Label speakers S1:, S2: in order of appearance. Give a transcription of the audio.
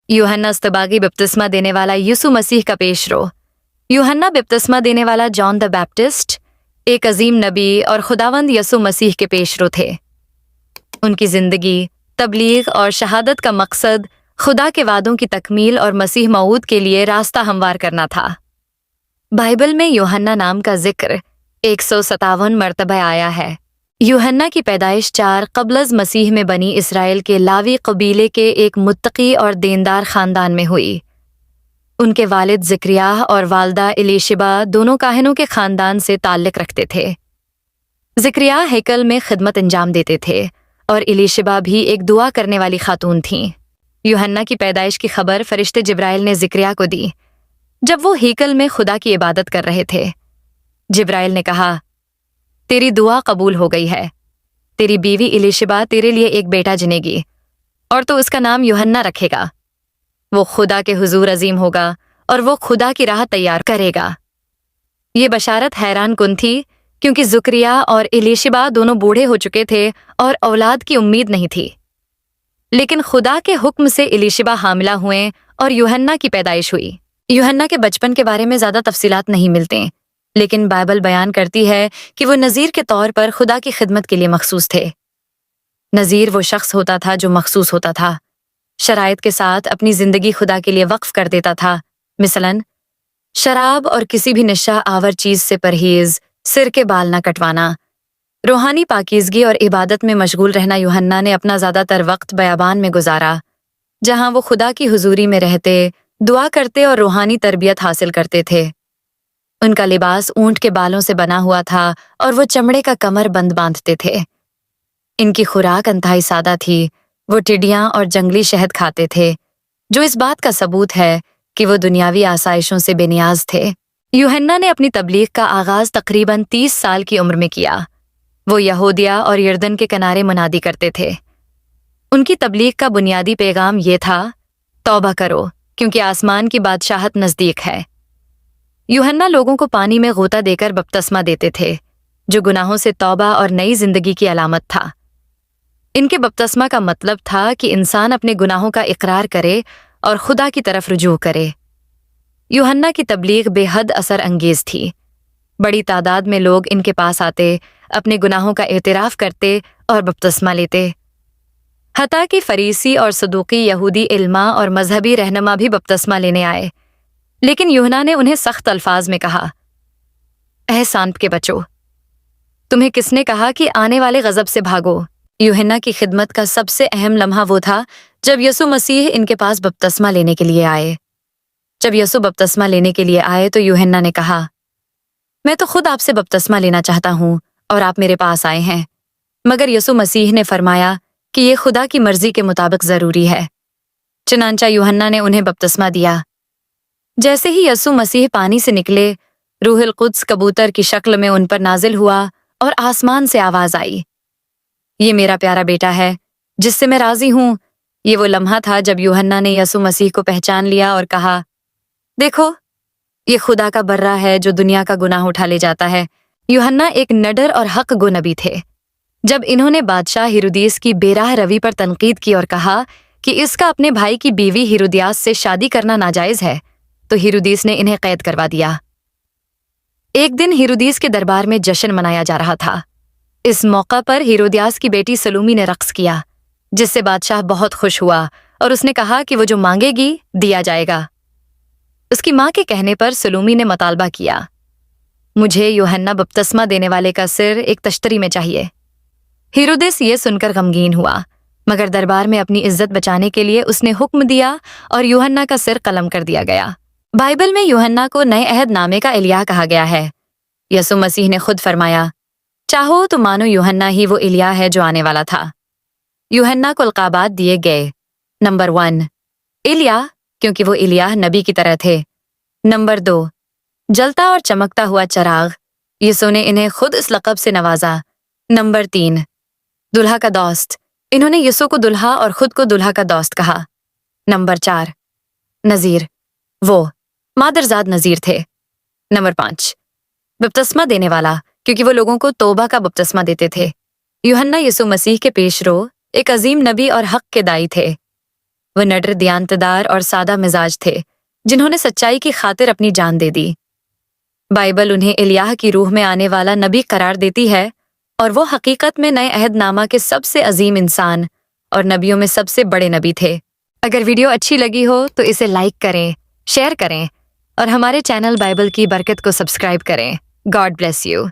S1: यूहन्ना इस्तबागी बपतिस्मा देने वाला यीशु मसीह का पेशरो। यूहन्ना बपतिस्मा देने वाला जॉन द बैप्टिस्ट एक अजीम नबी और खुदावंद यीशु मसीह के पेशरो थे। उनकी जिंदगी, तबलीग और शहादत का मकसद खुदा के वादों की तकमील और मसीह मऊद के लिए रास्ता हमवार करना था। बाइबल में यूहन्ना नाम का जिक्र 157 मरतबा आया है। यूहन्ना की पैदाइश 4 क़ब्ल मसीह में बनी इसराइल के लावी कबीले के एक मुत्तकी और दीनदार ख़ानदान में हुई। उनके वालिद ज़करिया और वालदा एलीशिबा दोनों काहिनों के ख़ानदान से ताल्लुक़ रखते थे। ज़करिया हैकल में खिदमत अंजाम देते थे और एलीशिबा भी एक दुआ करने वाली खातून थीं। यूहन्ना की पैदाइश की खबर फरिश्ते जिब्राइल ने ज़करिया को दी जब वो हैकल में खुदा की इबादत कर रहे थे। जिब्राइल ने कहा, तेरी दुआ कबूल हो गई है। तेरी बीवी एलीशिबा तेरे लिए एक बेटा जनेगी और तो उसका नाम यूहन्ना रखेगा। वो खुदा के हुजूर अजीम होगा और वो खुदा की राह तैयार करेगा। ये बशारत हैरान कुन थी क्योंकि ज़करिया और एलीशिबा दोनों बूढ़े हो चुके थे और औलाद की उम्मीद नहीं थी। लेकिन खुदा के हुक्म से एलीशिबा हामिला हुए और यूहन्ना की पैदाइश हुई। यूहन्ना के बचपन के बारे में ज़्यादा तफसीलात नहीं मिलते, लेकिन बाइबल बयान करती है कि वो नज़ीर के तौर पर खुदा की खिदमत के लिए मखसूस थे। नज़ीर वो शख्स होता था जो मखसूस होता था, शराइत के साथ अपनी ज़िंदगी खुदा के लिए वक्फ कर देता था। मिसलन शराब और किसी भी नशा आवर चीज़ से परहेज़, सिर के बाल न कटवाना, रूहानी पाकीज़गी और इबादत में मशगूल रहना। यूहन्ना ने अपना ज़्यादातर वक्त बयाबान में गुजारा, जहाँ वो खुदा की हुजूरी में रहते, दुआ करते और रूहानी तरबियत हासिल करते थे। उनका लिबास ऊंट के बालों से बना हुआ था और वो चमड़े का कमर बंद बांधते थे। इनकी खुराक इंतहाई सादा थी। वो टिड्डियां और जंगली शहद खाते थे, जो इस बात का सबूत है कि वो दुनियावी आसाइशों से बेनियाज थे। यूहन्ना ने अपनी तबलीग का आगाज तकरीबन 30 साल की उम्र में किया। वो यहूदिया और यर्दन के किनारे मुनादी करते थे। उनकी तबलीग का बुनियादी पैगाम ये था, तौबा करो क्योंकि आसमान की बादशाहत नज़दीक है। यूहन्ना लोगों को पानी में गोता देकर बपतिस्मा देते थे, जो गुनाहों से तौबा और नई जिंदगी की अलामत था। इनके बपतिस्मा का मतलब था कि इंसान अपने गुनाहों का इकरार करे और खुदा की तरफ रुजू करे। यूहन्ना की तबलीग बेहद असर अंगेज थी। बड़ी तादाद में लोग इनके पास आते, अपने गुनाहों का एतराफ़ करते और बपतिस्मा लेते। हत्ता कि फरीसी और सदूकी यहूदी इल्मा और मजहबी रहनुमा भी बपतिस्मा लेने आए, लेकिन यूहन्ना ने उन्हें सख्त अल्फाज में कहा, ऐ सांप के बच्चों, तुम्हें किसने कहा कि आने वाले गजब से भागो। यूहन्ना की खिदमत का सबसे अहम लम्हा वो था जब यीशु मसीह इनके पास बपतिस्मा लेने के लिए आए। जब यीशु बपतिस्मा लेने के लिए आए तो यूहन्ना ने कहा, मैं तो खुद आपसे बपतिस्मा लेना चाहता हूँ और आप मेरे पास आए हैं। मगर यीशु मसीह ने फरमाया कि ये खुदा की मर्जी के मुताबिक ज़रूरी है। चुनांचा यूहन्ना ने उन्हें बपतिस्मा दिया। जैसे ही यीशु मसीह पानी से निकले, रूहुल कुद्स कबूतर की शक्ल में उन पर नाजिल हुआ और आसमान से आवाज आई, ये मेरा प्यारा बेटा है जिससे मैं राजी हूँ। ये वो लम्हा था जब यूहन्ना ने यीशु मसीह को पहचान लिया और कहा, देखो, ये खुदा का बर्रा है जो दुनिया का गुनाह उठा ले जाता है। यूहन्ना एक नडर और हक गो नबी थे। जब इन्होंने बादशाह हिरोदियस की बेराह रवि पर तनकीद की और कहा कि इसका अपने भाई की बीवी हिरोदियास से शादी करना नाजायज है, तो हिरोदियस ने इन्हें कैद करवा दिया। एक दिन हिरोदियस के दरबार में जश्न मनाया जा रहा था। इस मौका पर हिरोदियास की बेटी सलूमी ने रक्स किया, जिससे बादशाह बहुत खुश हुआ और उसने कहा कि वो जो मांगेगी दिया जाएगा। उसकी माँ के कहने पर सलूमी ने मतालबा किया, मुझे यूहन्ना बपतिस्मा देने वाले का सिर एक तश्तरी में चाहिए। हेरोदेस ये सुनकर गमगीन हुआ, मगर दरबार में अपनी इज्जत बचाने के लिए उसने हुक्म दिया और यूहन्ना का सिर कलम कर दिया गया। बाइबल में यूहन्ना को नए अहद नामे का एलिया कहा गया है। यीशु मसीह ने खुद फरमाया, चाहो तो मानो यूहन्ना ही वो एलिया है जो आने वाला था। यूहन्ना को अलकाबात दिए गए। नंबर 1, एलिया, क्योंकि वो एलिया नबी की तरह थे। नंबर 2, जलता और चमकता हुआ चराग, यीशु ने इन्हें खुद इस लक़ब से नवाजा। नंबर 3, दुल्हा का दोस्त, इन्होंने यीशु को दुल्हा और खुद को दुल्हा का दोस्त कहा। नंबर 4, नज़ीर, वो मादरजाद नज़ीर थे। नंबर 5, बपतिस्मा देने वाला, क्योंकि वो लोगों को तौबा का बपतिस्मा देते थे। यूहन्ना यीशु मसीह के पेशरो, एक अजीम नबी और हक के दाई थे। وہ نڈر دیانتدار اور سادہ مزاج تھے جنہوں نے سچائی کی خاطر اپنی جان دے دی۔ بائبل انہیں الہیہ کی روح میں آنے والا نبی قرار دیتی ہے اور وہ حقیقت میں نئے عہد نامہ کے سب سے عظیم انسان اور نبیوں میں سب سے بڑے نبی تھے۔ اگر ویڈیو اچھی لگی ہو تو اسے لائک کریں، شیئر کریں اور ہمارے چینل بائبل کی برکت کو سبسکرائب کریں۔ God bless you.